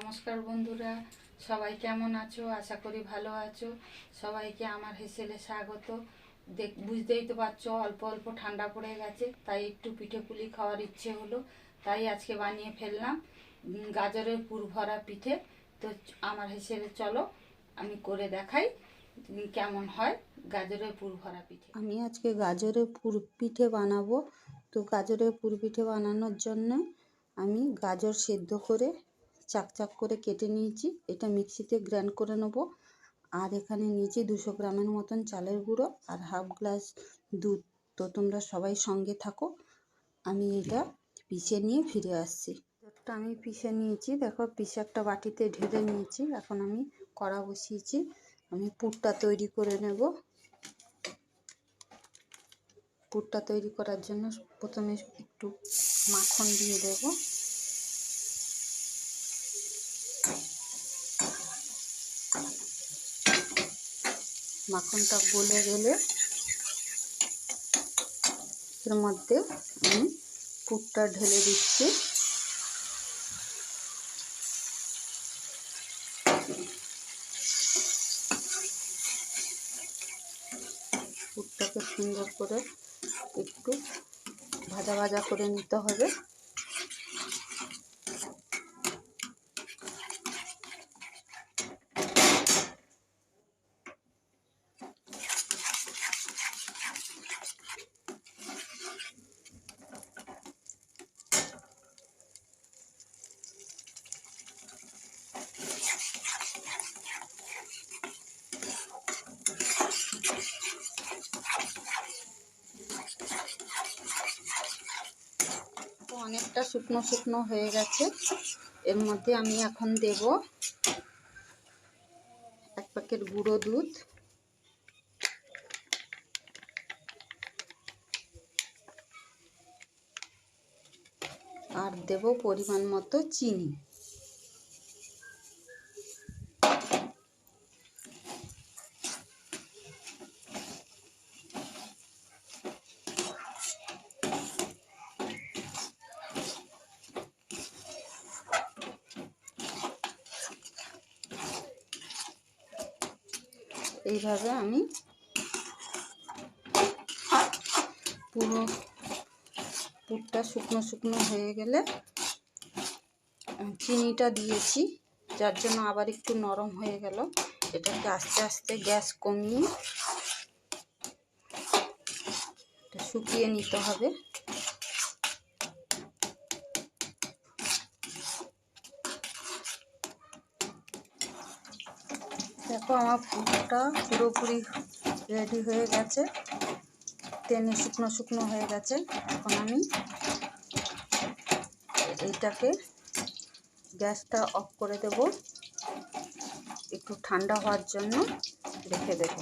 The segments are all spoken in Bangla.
নমস্কার বন্ধুরা, সবাই কেমন আছো? আশা করি ভালো আছো। সবাইকে আমার হেসেলে স্বাগত। বুঝতেই তো পারছো, অল্প অল্প ঠান্ডা পড়ে গেছে, তাই একটু পিঠে পুলি খাওয়ার ইচ্ছে হলো, তাই আজকে বানিয়ে ফেললাম গাজরের পুর ভরা পিঠে। তো আমার হেসেলে চলো আমি করে দেখাই কেমন হয় গাজরের পুর ভরা পিঠে। আমি আজকে গাজরের পুর পিঠে বানাবো। তো গাজরের পুর পিঠে বানানোর জন্য আমি গাজর সেদ্ধ করে চাক করে কেটে নিয়েছি। এটা মিক্সিতে গ্রাইন্ড করে নেব। আর এখানে নিয়েছি 200 গ্রামের মতন চালের গুঁড়ো আর হাফ গ্লাস দুধ। তো তোমরা সবাই সঙ্গে থাকো, আমি এটা পিষে নিয়ে ফিরে আসছি। দুধটা আমি পিষে নিয়েছি, দেখো পিষে একটা বাটিতে ঢেলে নিয়েছি। এখন আমি কড়া বসিয়েছি, আমি পুরটা তৈরি করে নেব। পুরটা তৈরি করার জন্য প্রথমে একটু মাখন দিয়ে দেব। মাখনটা গলে গেলে এর মধ্যে আমি পুরটা ঢেলে দিচ্ছি। পুরটাকে সুন্দর করে একটু ভাজা ভাজা করে নিতে হবে। অনেকটা শুকনো শুকনো হয়ে গেছে। এর মধ্যে আমি এখন দেব 1 প্যাকেট গুঁড়ো দুধ, আর দেব পরিমাণ মতো চিনি। এইভাবে আমি পুরো পুরটা শুকনো শুকনো হয়ে গেলে চিনিটা দিয়েছি, যার জন্য আবার একটু নরম হয়ে গেল। এটাকে আস্তে আস্তে গ্যাস কমিয়ে শুকিয়ে নিতে হবে। দেখো আমার পুরটা পুরোপুরি রেডি হয়ে গেছে, টেনে শুকনো শুকনো হয়ে গেছে। এখন আমি এইটাকে গ্যাসটা অফ করে দেব, একটু ঠান্ডা হওয়ার জন্য রেখে দেব।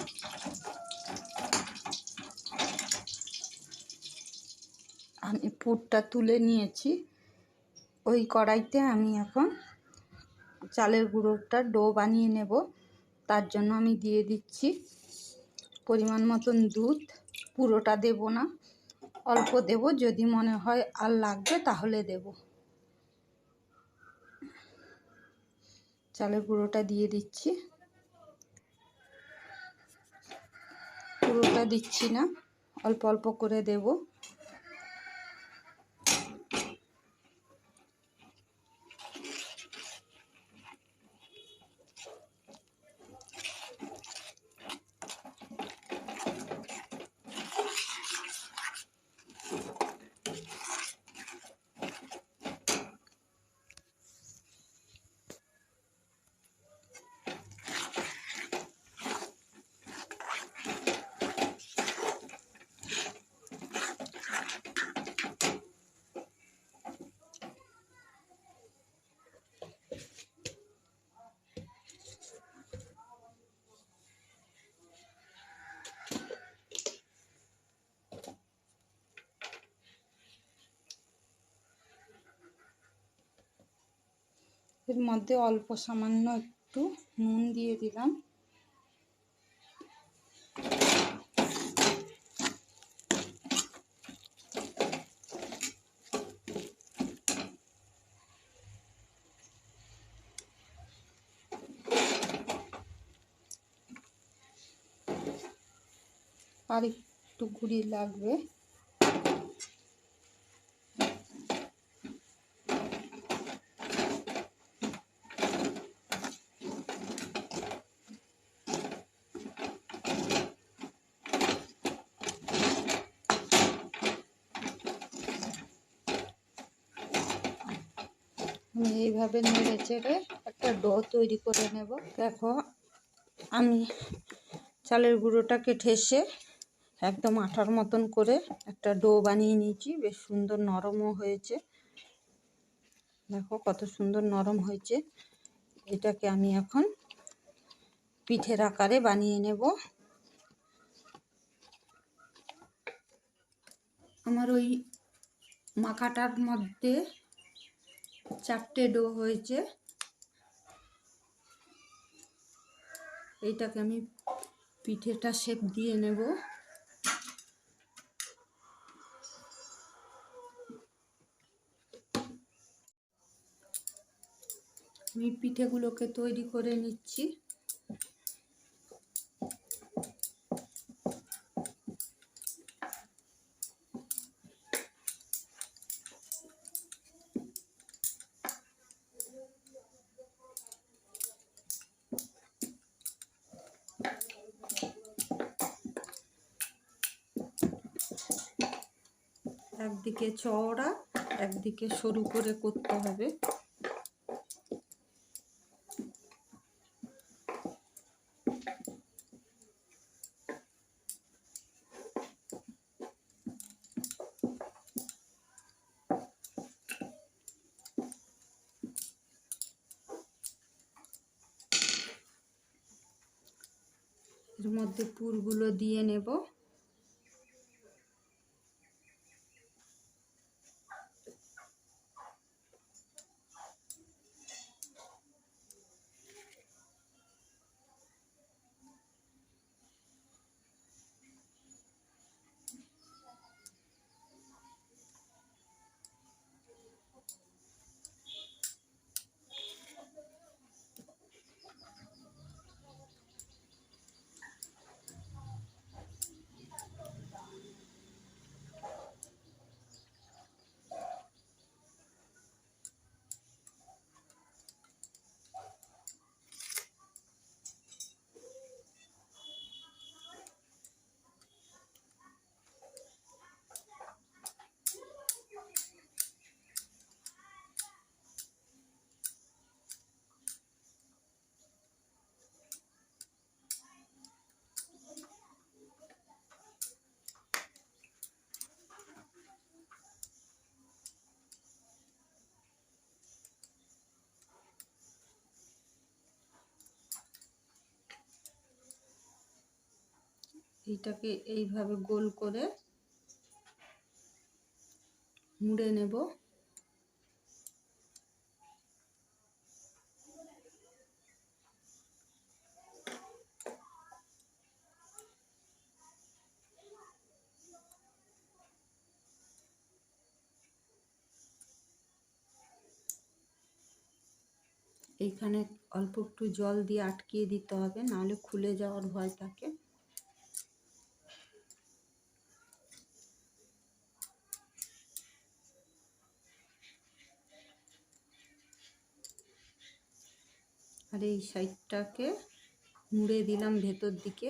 আমি পুরটা তুলে নিয়েছি। ওই কড়াইতে আমি এখন চালের গুঁড়োটা ডো বানিয়ে নেব। তার জন্য আমি দিয়ে দিচ্ছি পরিমাণ মতন দুধ। পুরোটা দেব না, অল্প দেব, যদি মনে হয় আর লাগবে তাহলে দেব। চালের গুঁড়োটা দিয়ে দিচ্ছি, পুরোটা দিচ্ছি না, অল্প অল্প করে দেব। এর মধ্যে অল্প সামান্য একটু নুন দিয়ে দিলাম। আর একটু গুঁড়ি লাগবে। আমি এইভাবে নেড়ে চেড়ে একটা ডো তৈরি করে নেব। দেখো আমি চালের গুঁড়োটাকে ঠেসে একদম আটার মতন করে একটা ডো বানিয়ে নিয়েছি। বেশ সুন্দর নরমও হয়েছে, দেখো কত সুন্দর নরম হয়েছে। এটাকে আমি এখন পিঠের আকারে বানিয়ে নেব। আমার ওই মাখাটার মধ্যে 4টে ডো হয়েছে। এইটাকে আমি পিঠেটা শেপ দিয়ে নেব। আমি পিঠেগুলোকে তৈরি করে নিচ্ছি। একদিকে চওড়া একদিকে সরু করে করতে হবে। এর মধ্যে পুরগুলো দিয়ে নেব। এইটাকে এইভাবে গোল করে মুড়ে নেব। এইখানে অল্প একটু জল দিয়ে আটকিয়ে দিতে হবে, নাহলে খুলে যাওয়ার ভয় থাকে। আর এই সাইডটাকে মুড়ে দিলাম ভেতর দিকে।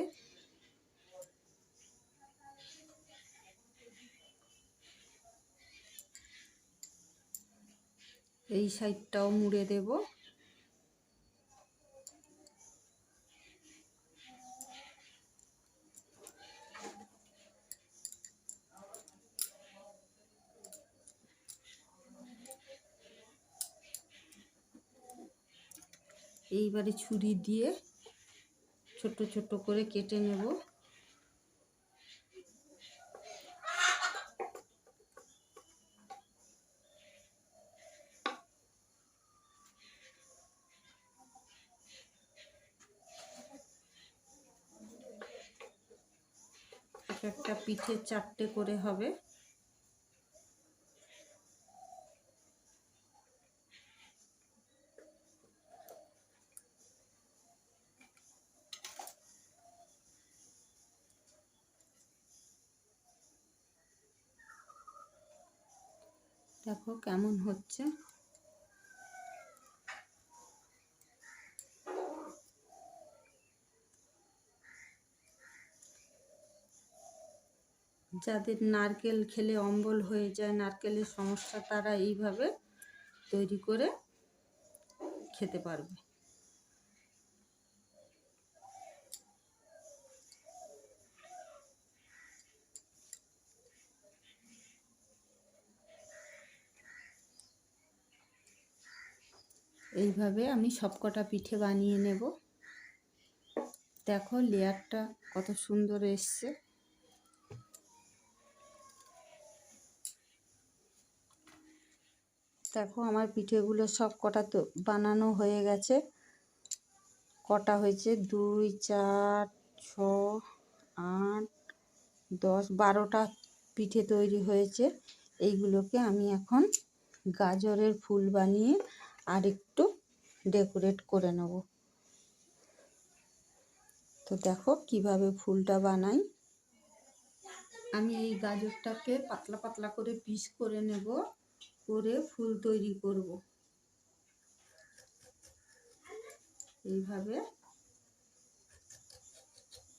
এই সাইডটাও মুড়ে দেব। এইবারে ছুরি দিয়ে ছোট ছোট করে কেটে নেব। একটা পিঠে 4টে করে হবে। দেখো কেমন হচ্ছে। যাদের নারকেল খেলে অম্বল হয়ে যায়, নারকেলের সমস্যা, তারা এইভাবে তৈরি করে খেতে পারবে। এইভাবে আমি সবকটা পিঠে বানিয়ে নেব। দেখো লেয়ারটা কত সুন্দর এসছে। দেখো আমার পিঠেগুলো সব কটা তো বানানো হয়ে গেছে। কটা হয়েছে? 2, 4, 6, 8, 10, 12টা পিঠে তৈরি হয়েছে। এইগুলোকে আমি এখন গাজরের ফুল বানিয়ে আর একটু ডেকোরেট করে নেব। তো দেখো কিভাবে ফুলটা বানাই। আমি এই গাজরটাকে পাতলা পাতলা করে পিস করে নেব, করে ফুল তৈরি করব। এইভাবে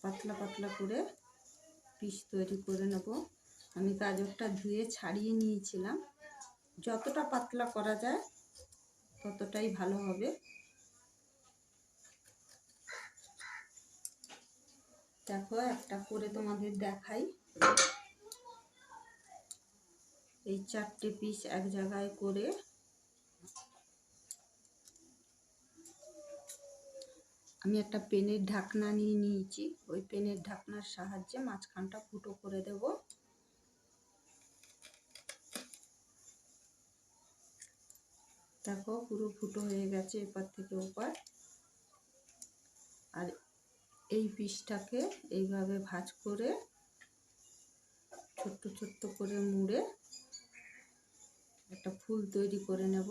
পাতলা পাতলা করে পিস তৈরি করে নেব। আমি গাজরটা ধুয়ে ছাড়িয়ে নিয়েছিলাম। যতটা পাতলা করা যায় ততটাই ভালো হবে। দেখো একটা করে তোমাদের দেখাই। এই 4টে পিস এক জায়গায় করে আমি একটা পেনের ঢাকনা নিয়ে নিয়েছি। ওই পেনের ঢাকনার সাহায্যে মাঝখানটা ফুটো করে দেব। দেখো পুরো ফুটো হয়ে গেছে এপার থেকে ওপার। আর এই পিসটাকে এইভাবে ভাঁজ করে ছোট্ট ছোট্ট করে মুড়ে একটা ফুল তৈরি করে নেব।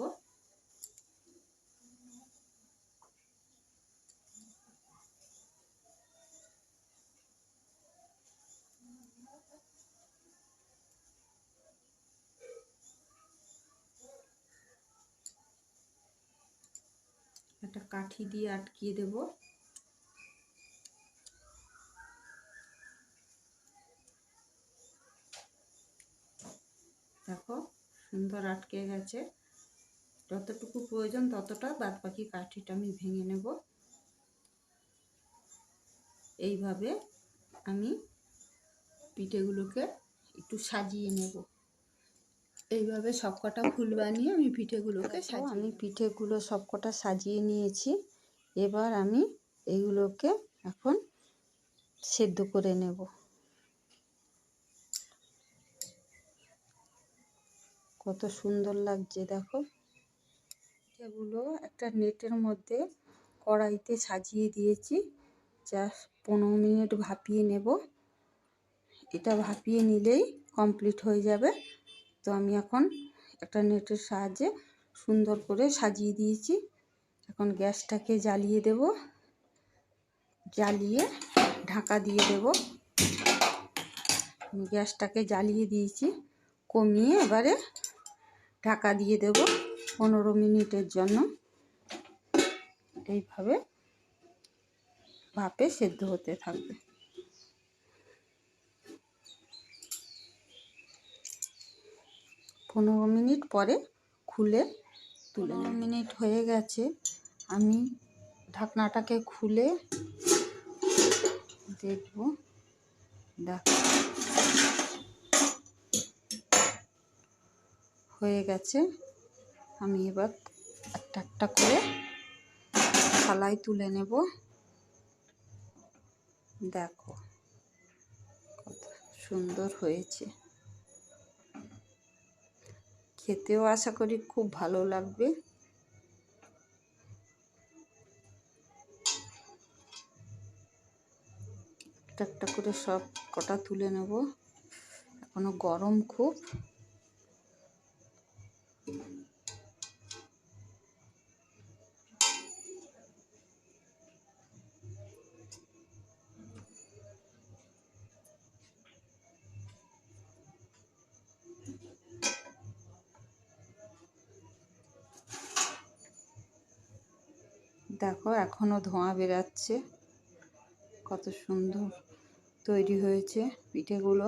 একটা কাঠি দিয়ে আটকিয়ে দেব। দেখো সুন্দর আটকে গেছে। যতটুকু প্রয়োজন ততটা, বাদ বাকি কাঠিটা আমি ভেঙে নেব। এইভাবে আমি পিঠেগুলোকে একটু সাজিয়ে নেব। এইভাবে সবকটা ফুল বানিয়ে আমি পিঠেগুলোকে আমি পিঠেগুলো সবকটা সাজিয়ে নিয়েছি। এবার আমি এইগুলোকে এখন সেদ্ধ করে নেব। কত সুন্দর লাগছে দেখো। পিঠেগুলো একটা নেটের মধ্যে কড়াইতে সাজিয়ে দিয়েছি। জাস্ট 15 মিনিট ভাপিয়ে নেব। এটা ভাপিয়ে নিলেই কমপ্লিট হয়ে যাবে। তো আমি এখন একটা নেটের সাহায্যে সুন্দর করে সাজিয়ে দিয়েছি। এখন গ্যাসটাকে জ্বালিয়ে দেব, জ্বালিয়ে ঢাকা দিয়ে দেব। গ্যাসটাকে জ্বালিয়ে দিয়েছি, কমিয়ে এবারে ঢাকা দিয়ে দেব 15 মিনিটের জন্য। এইভাবে ভাপে সেদ্ধ হতে থাকবে। 15 মিনিট পরে খুলে 15 মিনিট হয়ে গেছে। আমি ঢাকনাটাকে খুলে দেখব। দেখো হয়ে গেছে। আমি এবার একটা একটা করে থালায় তুলে নেব। দেখো কত সুন্দর হয়েছে। খেতেও আশা করি খুব ভালো লাগবে। একটা একটা করে সব কটা তুলে নেব। এখনো গরম খুব। দেখো এখনো ধোঁয়া বেরাচ্ছে, কত সুন্দর তৈরি হয়েছে পিঠেগুলো।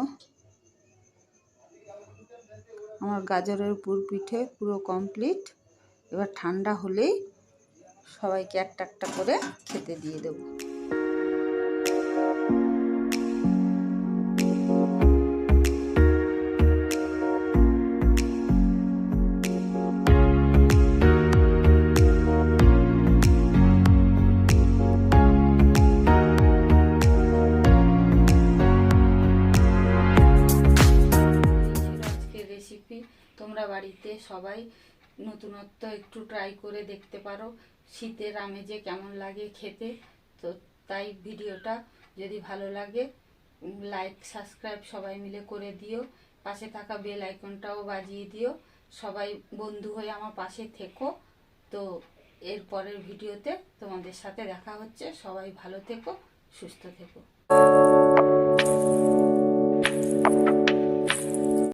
আমার গাজরের পুর পিঠে পুরো কমপ্লিট। এবার ঠান্ডা হলেই সবাইকে একটা একটা করে খেতে দিয়ে দেবো। আজকের রেসিপি তোমরা বাড়িতে সবাই নতুনত্ব একটু ট্রাই করে দেখতে পারো, শীতের আমেজে কেমন লাগে খেতে। তো তাই ভিডিওটা যদি ভালো লাগে লাইক সাবস্ক্রাইব সবাই মিলে করে দিও, পাশে থাকা বেল আইকনটাও বাজিয়ে দিও। সবাই বন্ধু হয়ে আমার পাশে থেকো। তো এর পরের ভিডিওতে তোমাদের সাথে দেখা হচ্ছে। সবাই ভালো থেকো, সুস্থ থেকো।